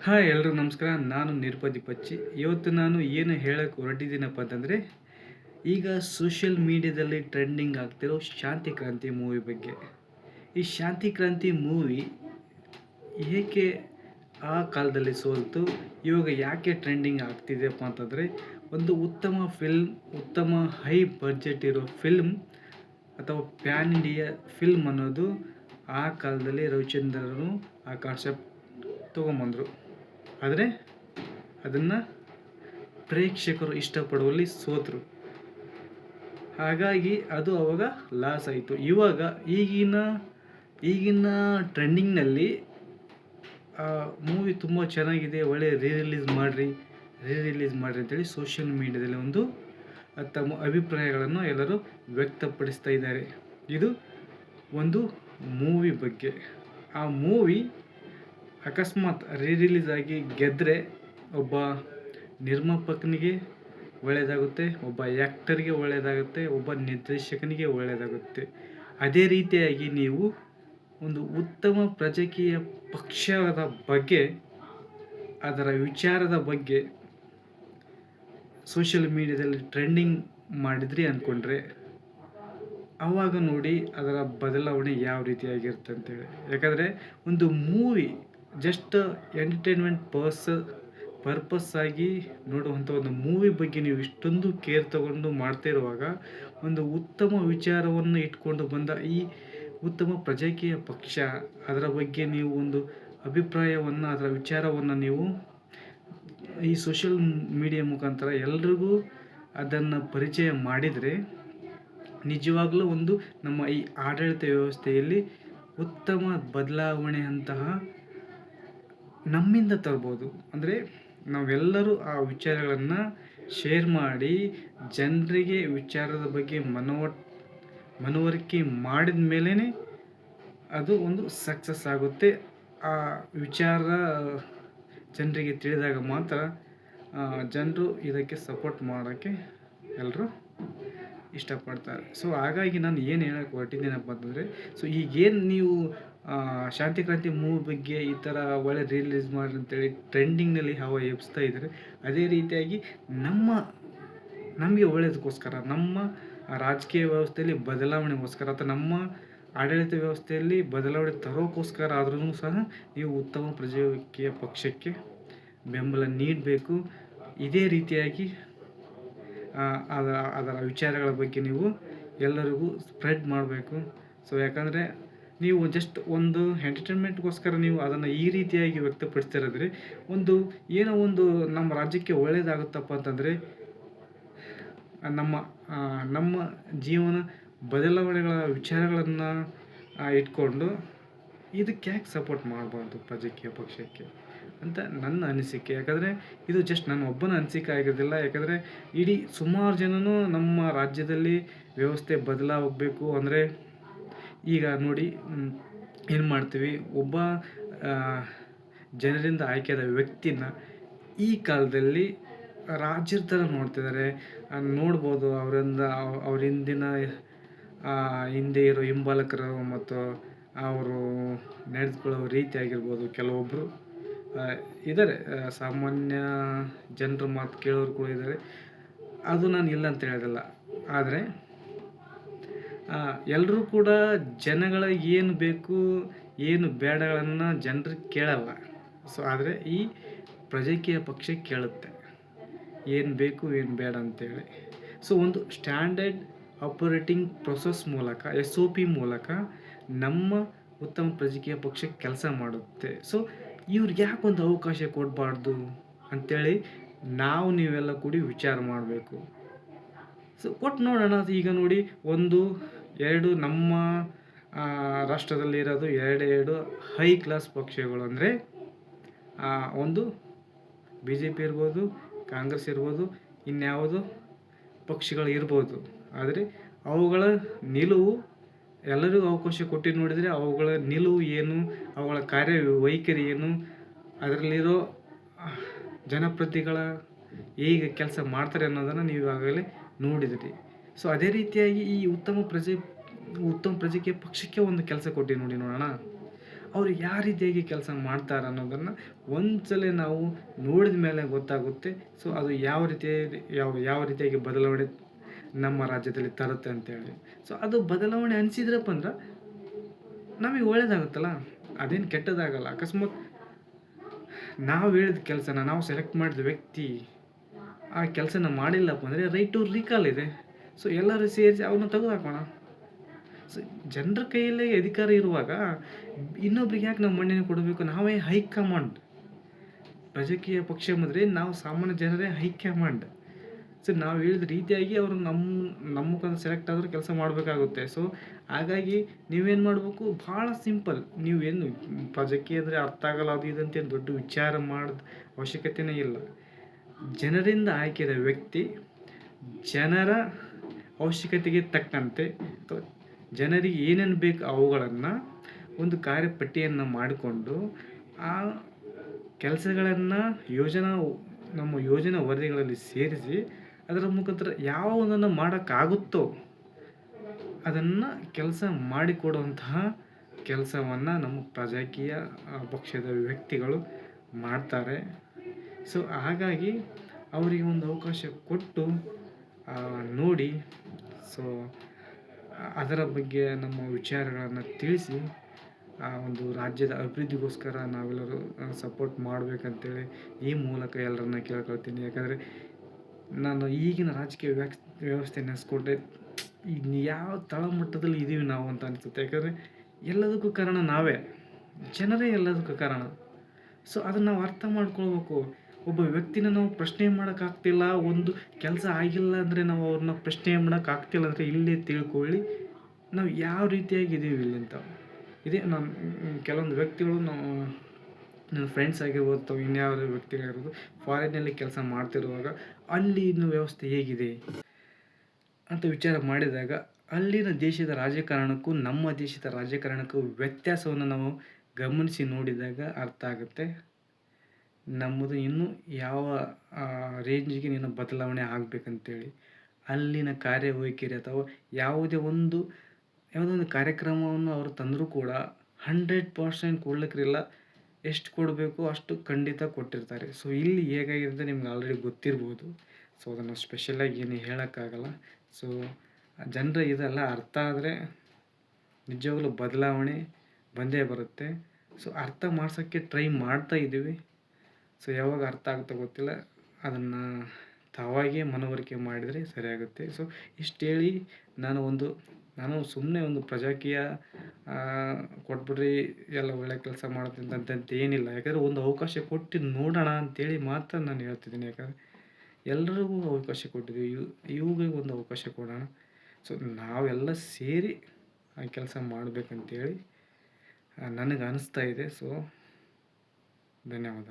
Hi ಎಲ್ರಿಗೂ ನಮಸ್ಕಾರ. ನಾನು ನಿರುಪದಿ ಪಚ್ಚಿ. ಇವತ್ತು ನಾನು ಏನು ಹೇಳಕ್ಕೆ ಹೊರಟಿದ್ದೀನಪ್ಪ ಅಂತಂದರೆ, ಈಗ ಸೋಷಿಯಲ್ ಮೀಡ್ಯಾದಲ್ಲಿ ಟ್ರೆಂಡಿಂಗ್ ಆಗ್ತಿರೋ ಶಾಂತಿ ಕ್ರಾಂತಿ ಮೂವಿ ಬಗ್ಗೆ. ಈ ಶಾಂತಿ ಕ್ರಾಂತಿ ಮೂವಿ ಏಕೆ ಆ ಕಾಲದಲ್ಲಿ ಸೋಲ್ತು, ಇವಾಗ ಯಾಕೆ ಟ್ರೆಂಡಿಂಗ್ ಆಗ್ತಿದೆಯಪ್ಪ ಅಂತಂದರೆ, ಒಂದು ಉತ್ತಮ ಫಿಲ್ಮ್, ಉತ್ತಮ ಹೈ ಬಡ್ಜೆಟ್ ಇರೋ ಫಿಲ್ಮ್ ಅಥವಾ ಪ್ಯಾನ್ ಇಂಡಿಯಾ ಫಿಲ್ಮ್ ಅನ್ನೋದು ಆ ಕಾಲದಲ್ಲಿ ರವಿಚಂದ್ರರು ಆ ಕಾನ್ಸೆಪ್ಟ್ ತೊಗೊಂಬಂದರು. ಆದರೆ ಅದನ್ನು ಪ್ರೇಕ್ಷಕರು ಇಷ್ಟಪಡುವಲ್ಲಿ ಸೋತರು. ಹಾಗಾಗಿ ಅದು ಅವಾಗ ಲಾಸ್ ಆಯಿತು. ಇವಾಗ ಈಗಿನ ಟ್ರೆಂಡಿಂಗ್ನಲ್ಲಿ ಮೂವಿ ತುಂಬ ಚೆನ್ನಾಗಿದೆ, ಒಳ್ಳೆ ರೀ ರಿಲೀಸ್ ಮಾಡಿರಿ ಅಂತೇಳಿ ಸೋಷಿಯಲ್ ಮೀಡ್ಯಾದಲ್ಲಿ ಒಂದು ತಮ್ಮ ಅಭಿಪ್ರಾಯಗಳನ್ನು ಎಲ್ಲರೂ ವ್ಯಕ್ತಪಡಿಸ್ತಾ ಇದ್ದಾರೆ. ಇದು ಒಂದು ಮೂವಿ ಬಗ್ಗೆ. ಆ ಮೂವಿ ಅಕಸ್ಮಾತ್ ರಿಲೀಸ್ ಆಗಿ ಗೆದ್ದರೆ ಒಬ್ಬ ನಿರ್ಮಾಪಕನಿಗೆ ಒಳ್ಳೆಯದಾಗುತ್ತೆ, ಒಬ್ಬ ಆ್ಯಕ್ಟರ್ಗೆ ಒಳ್ಳೆಯದಾಗುತ್ತೆ, ಒಬ್ಬ ನಿರ್ದೇಶಕನಿಗೆ ಒಳ್ಳೆಯದಾಗುತ್ತೆ. ಅದೇ ರೀತಿಯಾಗಿ ನೀವು ಒಂದು ಉತ್ತಮ ಪ್ರಜಾಕೀಯ ಪಕ್ಷದ ಬಗ್ಗೆ, ಅದರ ವಿಚಾರದ ಬಗ್ಗೆ ಸೋಷಿಯಲ್ ಮೀಡ್ಯಾದಲ್ಲಿ ಟ್ರೆಂಡಿಂಗ್ ಮಾಡಿದ್ರಿ ಅಂದ್ಕೊಂಡ್ರೆ ಆವಾಗ ನೋಡಿ ಅದರ ಬದಲಾವಣೆ ಯಾವ ರೀತಿಯಾಗಿರುತ್ತೆ ಅಂತೇಳಿ. ಯಾಕಂದರೆ ಒಂದು ಮೂವಿ ಜಸ್ಟ್ ಎಂಟರ್ಟೈನ್ಮೆಂಟ್ ಪರ್ಪಸ್ ಆಗಿ ನೋಡುವಂಥ ಒಂದು ಮೂವಿ ಬಗ್ಗೆ ನೀವು ಇಷ್ಟೊಂದು ಕೇರ್ ತಗೊಂಡು ಮಾಡ್ತಾ ಇರುವಾಗ, ಒಂದು ಉತ್ತಮ ವಿಚಾರವನ್ನು ಇಟ್ಕೊಂಡು ಬಂದ ಈ ಉತ್ತಮ ಪ್ರಜಾಕೀಯ ಪಕ್ಷ, ಅದರ ಬಗ್ಗೆ ನೀವು ಒಂದು ಅಭಿಪ್ರಾಯವನ್ನು, ಅದರ ವಿಚಾರವನ್ನು ನೀವು ಈ ಸೋಷಿಯಲ್ ಮೀಡಿಯಾ ಮುಖಾಂತರ ಎಲ್ರಿಗೂ ಅದನ್ನು ಪರಿಚಯ ಮಾಡಿದರೆ ನಿಜವಾಗ್ಲೂ ಒಂದು ನಮ್ಮ ಈ ಆಡಳಿತ ವ್ಯವಸ್ಥೆಯಲ್ಲಿ ಉತ್ತಮ ಬದಲಾವಣೆಯಂತಹ ನಮ್ಮಿಂದ ತರ್ಬೋದು. ಅಂದರೆ ನಾವೆಲ್ಲರೂ ಆ ವಿಚಾರಗಳನ್ನು ಶೇರ್ ಮಾಡಿ ಜನರಿಗೆ ವಿಚಾರದ ಬಗ್ಗೆ ಮನವರಿಕೆ ಮಾಡಿದ ಮೇಲೇ ಅದು ಒಂದು ಸಕ್ಸಸ್ ಆಗುತ್ತೆ. ಆ ವಿಚಾರ ಜನರಿಗೆ ತಿಳಿದಾಗ ಮಾತ್ರ ಜನರು ಇದಕ್ಕೆ ಸಪೋರ್ಟ್ ಮಾಡೋಕ್ಕೆ ಎಲ್ಲರೂ ಇಷ್ಟಪಡ್ತಾರೆ. ಸೊ ಹಾಗಾಗಿ ನಾನು ಏನು ಹೇಳಕ್ಕೆ ಹೊರಟಿದ್ದೀನಪ್ಪ ಅಂತಂದರೆ, ಸೊ ಈಗೇನು ನೀವು ಶಾಂತಿ ಕ್ರಾಂತಿ ಮೂವಿ ಬಗ್ಗೆ ಈ ಥರ ಒಳ್ಳೆ ರಿಲೀಸ್ ಮಾಡಿ ಅಂತೇಳಿ ಟ್ರೆಂಡಿಂಗ್ನಲ್ಲಿ ಹವಾ ಎಬ್ಸ್ತಾ ಇದ್ದಾರೆ, ಅದೇ ರೀತಿಯಾಗಿ ನಮಗೆ ಒಳ್ಳೆಯದಕ್ಕೋಸ್ಕರ, ನಮ್ಮ ರಾಜಕೀಯ ವ್ಯವಸ್ಥೆಯಲ್ಲಿ ಬದಲಾವಣೆಗೋಸ್ಕರ ಅಥವಾ ನಮ್ಮ ಆಡಳಿತ ವ್ಯವಸ್ಥೆಯಲ್ಲಿ ಬದಲಾವಣೆ ತರೋಕ್ಕೋಸ್ಕರ ಆದ್ರೂ ಸಹ ನೀವು ಉತ್ತಮ ಪ್ರಜಾಕೀಯ ಪಕ್ಷಕ್ಕೆ ಬೆಂಬಲ ನೀಡಬೇಕು. ಇದೇ ರೀತಿಯಾಗಿ ಅದರ ವಿಚಾರಗಳ ಬಗ್ಗೆ ನೀವು ಎಲ್ಲರಿಗೂ ಸ್ಪ್ರೆಡ್ ಮಾಡಬೇಕು. ಸೊ ಯಾಕಂದರೆ ನೀವು ಜಸ್ಟ್ ಒಂದು ಎಂಟರ್ಟೈನ್ಮೆಂಟ್ಗೋಸ್ಕರ ನೀವು ಅದನ್ನು ಈ ರೀತಿಯಾಗಿ ವ್ಯಕ್ತಪಡಿಸ್ತಿರೋದ್ರೆ ಏನೋ ಒಂದು ನಮ್ಮ ರಾಜ್ಯಕ್ಕೆ ಒಳ್ಳೆಯದಾಗುತ್ತಪ್ಪ ಅಂತಂದರೆ ನಮ್ಮ ಜೀವನ ಬದಲಾವಣೆಗಳ ವಿಚಾರಗಳನ್ನು ಇಟ್ಕೊಂಡು ಇದಕ್ಕೆ ಯಾಕೆ ಸಪೋರ್ಟ್ ಮಾಡಬಾರ್ದು ಪ್ರಜಾಕೀಯ ಪಕ್ಷಕ್ಕೆ ಅಂತ ನನ್ನ ಅನಿಸಿಕೆ. ಯಾಕಂದರೆ ಇದು ಜಸ್ಟ್ ನನ್ನ ಒಬ್ಬನ ಅನಿಸಿಕೆ ಆಗಿರೋದಿಲ್ಲ. ಯಾಕಂದರೆ ಇಡೀ ಸುಮಾರು ಜನನೂ ನಮ್ಮ ರಾಜ್ಯದಲ್ಲಿ ವ್ಯವಸ್ಥೆ ಬದಲಾಗಬೇಕು ಅಂದರೆ, ಈಗ ನೋಡಿ ಏನು ಮಾಡ್ತೀವಿ, ಒಬ್ಬ ಜನರಿಂದ ಆಯ್ಕೆಯಾದ ವ್ಯಕ್ತಿನ ಈ ಕಾಲದಲ್ಲಿ ರಾಜ್ಯದ ಥರ ನೋಡ್ತಿದ್ದಾರೆ. ನೋಡ್ಬೋದು ಅವ್ರ ಹಿಂದೆ ಇರೋ ಹಿಂಬಾಲಕರು ಮತ್ತು ಅವರು ನಡೆದುಕೊಳ್ಳೋ ರೀತಿ ಆಗಿರ್ಬೋದು. ಕೆಲವೊಬ್ಬರು ಇದ್ದಾರೆ, ಸಾಮಾನ್ಯ ಜನರ ಮಾತು ಕೇಳೋರು ಕೂಡ ಇದ್ದಾರೆ. ಅದು ನಾನು ಇಲ್ಲ ಅಂತ ಹೇಳೋದಿಲ್ಲ. ಆದರೆ ಎಲ್ಲರೂ ಕೂಡ ಜನಗಳ ಏನು ಬೇಕು ಏನು ಬೇಡಗಳನ್ನು ಜನರಿಗೆ ಕೇಳಲ್ಲ. ಸೊ ಆದರೆ ಈ ಪ್ರಜಾಕೀಯ ಪಕ್ಷ ಕೇಳುತ್ತೆ, ಏನು ಬೇಕು ಏನು ಬೇಡ ಅಂತೇಳಿ. ಸೊ ಒಂದು ಸ್ಟ್ಯಾಂಡರ್ಡ್ ಆಪರೇಟಿಂಗ್ ಪ್ರೊಸೆಸ್ ಮೂಲಕ SOP ಮೂಲಕ ನಮ್ಮ ಉತ್ತಮ ಪ್ರಜಾಕೀಯ ಪಕ್ಷಕ್ಕೆ ಕೆಲಸ ಮಾಡುತ್ತೆ. ಸೊ ಇವ್ರಿಗೆ ಯಾಕೆ ಒಂದು ಅವಕಾಶ ಕೊಡಬಾರ್ದು ಅಂಥೇಳಿ ನೀವೆಲ್ಲ ಕೂಡಿ ವಿಚಾರ ಮಾಡಬೇಕು. ಸೊ ಕೊಟ್ಟು ನೋಡೋಣ. ಈಗ ನೋಡಿ, 2 ನಮ್ಮ ರಾಷ್ಟ್ರದಲ್ಲಿರೋದು ಎರಡು ಹೈ ಕ್ಲಾಸ್ ಪಕ್ಷಗಳು ಅಂದರೆ ಒಂದು BJP ಇರ್ಬೋದು, ಕಾಂಗ್ರೆಸ್ ಇರ್ಬೋದು, ಇನ್ಯಾವುದು ಪಕ್ಷಗಳು ಇರ್ಬೋದು. ಆದರೆ ಅವುಗಳ ನಿಲುವು ಎಲ್ಲರಿಗೂ ಅವಕಾಶ ಕೊಟ್ಟು ನೋಡಿದರೆ ಅವುಗಳ ನಿಲುವು ಏನು, ಅವುಗಳ ಕಾರ್ಯವೈಖರಿ ಏನು, ಅದರಲ್ಲಿರೋ ಜನಪ್ರತಿನಿಧಿಗಳ ಹೇಗೆ ಕೆಲಸ ಮಾಡ್ತಾರೆ ಅನ್ನೋದನ್ನು ನೀವು ಈಗಾಗಲೇ ನೋಡಿದಿರಿ. ಸೊ ಅದೇ ರೀತಿಯಾಗಿ ಈ ಉತ್ತಮ ಪ್ರಜಾಕೀಯ ಪಕ್ಷಕ್ಕೆ ಒಂದು ಕೆಲಸ ಕೊಟ್ಟು ನೋಡೋಣ. ಅವರು ಯಾವ ರೀತಿಯಾಗಿ ಕೆಲಸ ಮಾಡ್ತಾರೆ ಅನ್ನೋದನ್ನು ಒಂದ್ಸಲ ನಾವು ನೋಡಿದ ಮೇಲೆ ಗೊತ್ತಾಗುತ್ತೆ. ಸೊ ಅದು ಯಾವ ರೀತಿ ಯಾವ ರೀತಿಯಾಗಿ ಬದಲಾವಣೆ ನಮ್ಮ ರಾಜ್ಯದಲ್ಲಿ ತರುತ್ತೆ ಅಂತೇಳಿ. ಸೊ ಅದು ಬದಲಾವಣೆ ಅನಿಸಿದ್ರಪ್ಪ ಅಂದ್ರೆ ನಮಗೆ ಒಳ್ಳೇದಾಗುತ್ತಲ್ಲ, ಅದೇನು ಕೆಟ್ಟದಾಗಲ್ಲ. ಅಕಸ್ಮಾತ್ ನಾವು ಹೇಳಿದ ಕೆಲಸನ, ನಾವು ಸೆಲೆಕ್ಟ್ ಮಾಡಿದ ವ್ಯಕ್ತಿ ಆ ಕೆಲಸನ ಮಾಡಿಲ್ಲಪ್ಪ ಅಂದರೆ ರೈಟ್ ಟು ರೀಕಾಲ್ ಇದೆ. ಸೊ ಎಲ್ಲರೂ ಸೇರಿಸಿ ಅವನ್ನ ತೆಗೆದುಹಾಕೋಣ. ಸೊ ಜನರ ಕೈಯಲ್ಲೇ ಅಧಿಕಾರ ಇರುವಾಗ ಇನ್ನೊಬ್ರಿಗೆ ಯಾಕೆ ನಾವು ಮನ್ನಣೆ ಕೊಡಬೇಕು? ನಾವೇ ಹೈಕಮಾಂಡ್. ರಾಜಕೀಯ ಪಕ್ಷ ಅಂದರೆ ನಾವು ಸಾಮಾನ್ಯ ಜನರೇ ಹೈಕಮಾಂಡ್. ಸೊ ನಾವು ಹೇಳಿದ ರೀತಿಯಾಗಿ ಅವರು ನಮ್ಮ ಮುಖಾಂತರ ಸೆಲೆಕ್ಟ್ ಆದರೂ ಕೆಲಸ ಮಾಡಬೇಕಾಗುತ್ತೆ. ಸೊ ಹಾಗಾಗಿ ನೀವೇನು ಮಾಡಬೇಕು? ಭಾಳ ಸಿಂಪಲ್. ನೀವೇನು ರಾಜಕೀಯ ಅಂದರೆ ಅರ್ಥ ಆಗಲ್ಲ ಅದು ಇದಂತೆ ದೊಡ್ಡ ವಿಚಾರ ಮಾಡೋದು ಅವಶ್ಯಕತೆಯೇ ಇಲ್ಲ. ಜನರಿಂದ ಆಯ್ಕೆಯಾದ ವ್ಯಕ್ತಿ ಜನರ ಅವಶ್ಯಕತೆಗೆ ತಕ್ಕಂತೆ ಜನರಿಗೆ ಏನೇನು ಬೇಕು ಅವುಗಳನ್ನು ಒಂದು ಕಾರ್ಯಪಟ್ಟಿಯನ್ನು ಮಾಡಿಕೊಂಡು ಆ ಕೆಲಸಗಳನ್ನು ನಮ್ಮ ಯೋಜನಾ ವರದಿಗಳಲ್ಲಿ ಸೇರಿಸಿ ಅದರ ಮುಖಾಂತರ ಯಾವುದನ್ನು ಮಾಡೋಕ್ಕಾಗುತ್ತೋ ಅದನ್ನು ಕೆಲಸ ಮಾಡಿಕೊಡುವಂತಹ ಕೆಲಸವನ್ನು ನಮ್ಮ ರಾಜಕೀಯ ಪಕ್ಷದ ವ್ಯಕ್ತಿಗಳು ಮಾಡ್ತಾರೆ. ಸೊ ಹಾಗಾಗಿ ಅವರಿಗೆ ಒಂದು ಅವಕಾಶ ಕೊಟ್ಟು ನೋಡಿ, ಸೊ ಅದರ ಬಗ್ಗೆ ನಮ್ಮ ವಿಚಾರಗಳನ್ನು ತಿಳಿಸಿ ಆ ಒಂದು ರಾಜ್ಯದ ಅಭಿವೃದ್ಧಿಗೋಸ್ಕರ ನಾವೆಲ್ಲರೂ ಸಪೋರ್ಟ್ ಮಾಡಬೇಕಂತೇಳಿ ಈ ಮೂಲಕ ಎಲ್ಲರನ್ನ ಕೇಳ್ಕೊಳ್ತೀನಿ. ಯಾಕಂದರೆ ನಾನು ಈಗಿನ ರಾಜಕೀಯ ವ್ಯವಸ್ಥೆ ನೆನೆಸ್ಕೊಂಡ್ರೆ ಯಾವ ತಳಮಟ್ಟದಲ್ಲಿ ಇದ್ದೀವಿ ನಾವು ಅಂತ ಅನಿಸುತ್ತೆ. ಯಾಕಂದರೆ ಎಲ್ಲದಕ್ಕೂ ಕಾರಣ ನಾವೇ, ಜನರೇ ಎಲ್ಲದಕ್ಕೂ ಕಾರಣ. ಸೊ ಅದನ್ನು ನಾವು ಅರ್ಥ ಮಾಡ್ಕೊಳ್ಬೇಕು. ಒಬ್ಬ ವ್ಯಕ್ತಿನ ನಾವು ಪ್ರಶ್ನೆ ಮಾಡೋಕ್ಕಾಗ್ತಿಲ್ಲ, ಒಂದು ಕೆಲಸ ಆಗಿಲ್ಲ ಅಂದರೆ ನಾವು ಅವ್ರನ್ನ ಪ್ರಶ್ನೆ ಮಾಡೋಕ್ಕಾಗ್ತಿಲ್ಲ ಅಂದರೆ ಇಲ್ಲೇ ತಿಳ್ಕೊಳ್ಳಿ ನಾವು ಯಾವ ರೀತಿಯಾಗಿದ್ದೀವಿ ಇಲ್ಲಿ ಅಂತ. ಇದೇ ನಾನು ಕೆಲವೊಂದು ವ್ಯಕ್ತಿಗಳು ನನ್ನ ಫ್ರೆಂಡ್ಸ್ ಆಗಿರ್ಬೋದು ಅಥವಾ ಇನ್ಯಾವುದೇ ವ್ಯಕ್ತಿಗಳಿರ್ಬೋದು ಫಾರಿನ್ನಲ್ಲಿ ಕೆಲಸ ಮಾಡ್ತಿರುವಾಗ ಅಲ್ಲಿನ ವ್ಯವಸ್ಥೆ ಹೇಗಿದೆ ಅಂತ ವಿಚಾರ ಮಾಡಿದಾಗ ಅಲ್ಲಿನ ದೇಶದ ರಾಜಕಾರಣಕ್ಕೂ ನಮ್ಮ ದೇಶದ ರಾಜಕಾರಣಕ್ಕೂ ವ್ಯತ್ಯಾಸವನ್ನು ನಾವು ಗಮನಿಸಿ ನೋಡಿದಾಗ ಅರ್ಥ ಆಗುತ್ತೆ. ನಮ್ಮದು ಇನ್ನೂ ಯಾವ ರೇಂಜಿಗೆ ಬದಲಾವಣೆ ಆಗಬೇಕಂತೇಳಿ. ಅಲ್ಲಿನ ಕಾರ್ಯವೈಖರಿ ಅಥವಾ ಯಾವುದೋ ಒಂದು ಕಾರ್ಯಕ್ರಮವನ್ನು ಅವರು ತಂದರೂ ಕೂಡ 100% ಕೊಡ್ಲಿಕ್ಕಿಲ್ಲ. ಎಷ್ಟು ಕೊಡಬೇಕು ಅಷ್ಟು ಖಂಡಿತ ಕೊಟ್ಟಿರ್ತಾರೆ. ಸೊ ಇಲ್ಲಿ ಹೇಗಾಗಿದೆ ನಿಮ್ಗೆ ಆಲ್ರೆಡಿ ಗೊತ್ತಿರ್ಬೋದು. ಸೊ ಅದನ್ನು ಸ್ಪೆಷಲಾಗಿ ಏನು ಹೇಳೋಕ್ಕಾಗಲ್ಲ. ಸೊ ಜನರ ಇದೆಲ್ಲ ಅರ್ಥ ಆದರೆ ನಿಜವಾಗ್ಲೂ ಬದಲಾವಣೆ ಬಂದೇ ಬರುತ್ತೆ. ಸೊ ಅರ್ಥ ಮಾಡ್ಸೋಕ್ಕೆ ಟ್ರೈ ಮಾಡ್ತಾ ಇದ್ದೀವಿ. ಸೊ ಯಾವಾಗ ಅರ್ಥ ಆಗುತ್ತೋ ಗೊತ್ತಿಲ್ಲ, ಅದನ್ನು ತಾವಾಗೇ ಮನವರಿಕೆ ಮಾಡಿದರೆ ಸರಿಯಾಗುತ್ತೆ. ಸೊ ಇಷ್ಟು ಹೇಳಿ ನಾನು ಸುಮ್ಮನೆ ಒಂದು ಪ್ರಜಾಕೀಯ ಕೊಟ್ಬಿಡ್ರಿ ಎಲ್ಲ ಒಳ್ಳೆ ಕೆಲಸ ಮಾಡ್ತಿದ್ದಂತ ಏನಿಲ್ಲ. ಯಾಕಂದರೆ ಒಂದು ಅವಕಾಶ ಕೊಟ್ಟು ನೋಡೋಣ ಅಂತೇಳಿ ಮಾತ್ರ ನಾನು ಹೇಳ್ತಿದ್ದೀನಿ. ಯಾಕಂದರೆ ಎಲ್ಲರಿಗೂ ಅವಕಾಶ ಕೊಟ್ಟಿದ್ದೀವಿ, ಇವುಗಳಿಗೆ ಒಂದು ಅವಕಾಶ ಕೊಡೋಣ. ಸೊ ನಾವೆಲ್ಲ ಸೇರಿ ಆ ಕೆಲಸ ಮಾಡಬೇಕಂತೇಳಿ ನನಗೆ ಅನಿಸ್ತಾ ಇದೆ. ಸೊ ಧನ್ಯವಾದ.